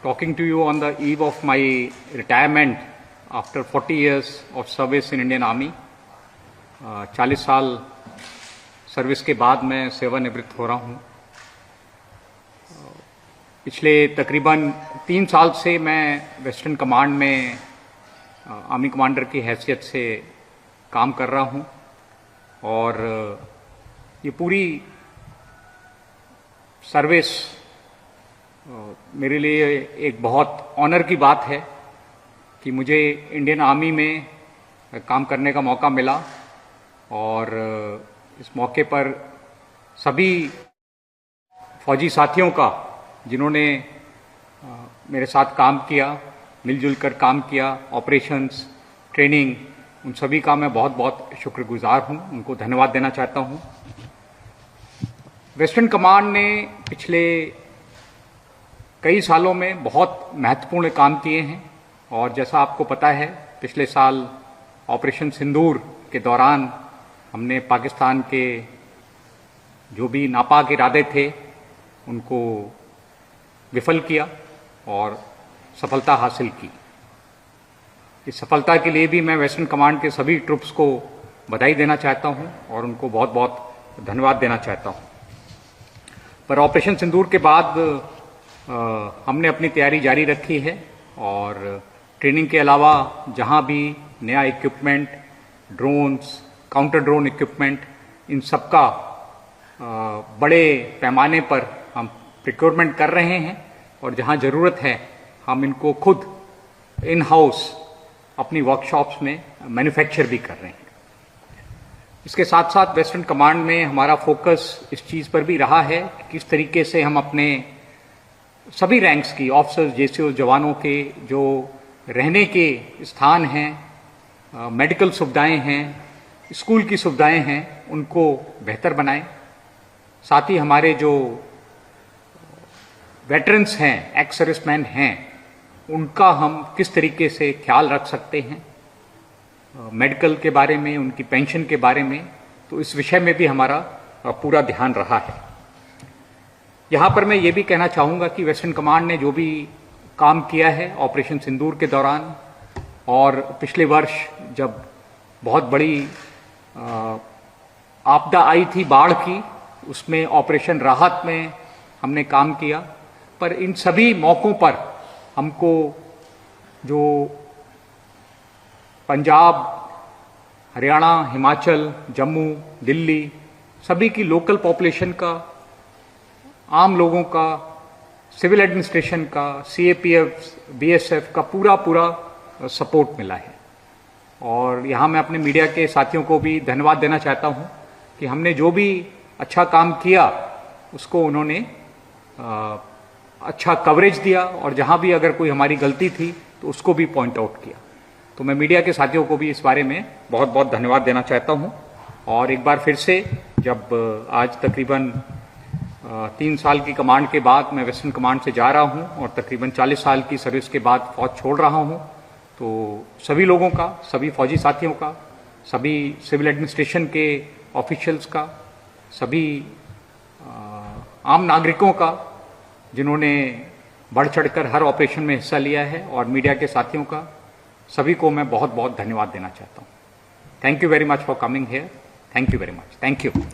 talking to you on the eve of my retirement after 40 years of service in Indian Army. 40 साल service के बाद मैं सेवानिवृत्त हो रहा हूँ। पिछले तकरीबन 3 साल से मैं वेस्टर्न कमांड में आर्मी कमांडर की हैसियत से काम कर रहा हूँ और ये पूरी सर्विस मेरे लिए एक बहुत ऑनर की बात है कि मुझे इंडियन आर्मी में काम करने का मौका मिला और इस मौके पर सभी फौजी साथियों का जिन्होंने मेरे साथ काम किया, मिलजुल कर काम किया, ऑपरेशंस, ट्रेनिंग, उन सभी का मैं बहुत बहुत शुक्रगुजार हूं, उनको धन्यवाद देना चाहता हूं। वेस्टर्न कमांड ने पिछले कई सालों में बहुत महत्वपूर्ण काम किए हैं और जैसा आपको पता है पिछले साल ऑपरेशन सिंदूर के दौरान हमने पाकिस्तान के जो भी नापाक इरादे थे उनको विफल किया और सफलता हासिल की। इस सफलता के लिए भी मैं वेस्टर्न कमांड के सभी ट्रूप्स को बधाई देना चाहता हूं और उनको बहुत बहुत धन्यवाद देना चाहता हूं। पर ऑपरेशन सिंदूर के बाद हमने अपनी तैयारी जारी रखी है और ट्रेनिंग के अलावा जहां भी नया equipment, drones, counter drone equipment, इन सब का बड़े पैमाने पर हम प्रिक्योरमेंट कर रहे हैं और जहां जरूरत है हम इनको खुद इन हाउस अपनी वर्कशॉप्स में मैन्युफैक्चर भी कर रहे हैं। इसके साथ साथ वेस्टर्न कमांड में हमारा फोकस इस चीज पर भी रहा है कि किस तरीके से हम अपने सभी रैंक्स की ऑफिसर्स, जेसीओ, जवानों के जो रहने के स्थान हैं, मेडिकल सुविधाएं हैं, स्कूल की सुविधाएं हैं, उनको बेहतर बनाएं। साथ ही हमारे जो वेटरन्स हैं, एक्स सर्विसमैन हैं, उनका हम किस तरीके से ख्याल रख सकते हैं, मेडिकल के बारे में, उनकी पेंशन के बारे में, तो इस विषय में भी हमारा पूरा ध्यान रहा है। यहां पर मैं ये भी कहना चाहूंगा कि वेस्टर्न कमांड ने जो भी काम किया है ऑपरेशन सिंदूर के दौरान और पिछले वर्ष जब बहुत बड़ी आपदा आई थी बाढ़ की, उसमें ऑपरेशन राहत में हमने काम किया। पर इन सभी मौकों पर हमको जो पंजाब, हरियाणा, हिमाचल, जम्मू, दिल्ली, सभी की लोकल पॉपुलेशन का, आम लोगों का, सिविल एडमिनिस्ट्रेशन का, सीएपीएफ, बीएसएफ का पूरा सपोर्ट मिला है। और यहाँ मैं अपने मीडिया के साथियों को भी धन्यवाद देना चाहता हूँ कि हमने जो भी अच्छा काम किया उसको उन्होंने अच्छा कवरेज दिया और जहाँ भी अगर कोई हमारी गलती थी तो उसको भी पॉइंट आउट किया। तो मैं मीडिया के साथियों को भी इस बारे में बहुत बहुत धन्यवाद देना चाहता हूँ। और एक बार फिर से जब आज तकरीबन 3 साल की कमांड के बाद मैं वेस्टर्न कमांड से जा रहा हूँ और तकरीबन 40 साल की सर्विस के बाद फौज छोड़ रहा हूँ, तो सभी लोगों का, सभी फौजी साथियों का, सभी सिविल एडमिनिस्ट्रेशन के ऑफिशियल्स का, सभी आम नागरिकों का जिन्होंने बढ़ चढ़कर हर ऑपरेशन में हिस्सा लिया है और मीडिया के साथियों का, सभी को मैं बहुत बहुत धन्यवाद देना चाहता हूँ। Thank you very much for coming here. Thank you very much. Thank you.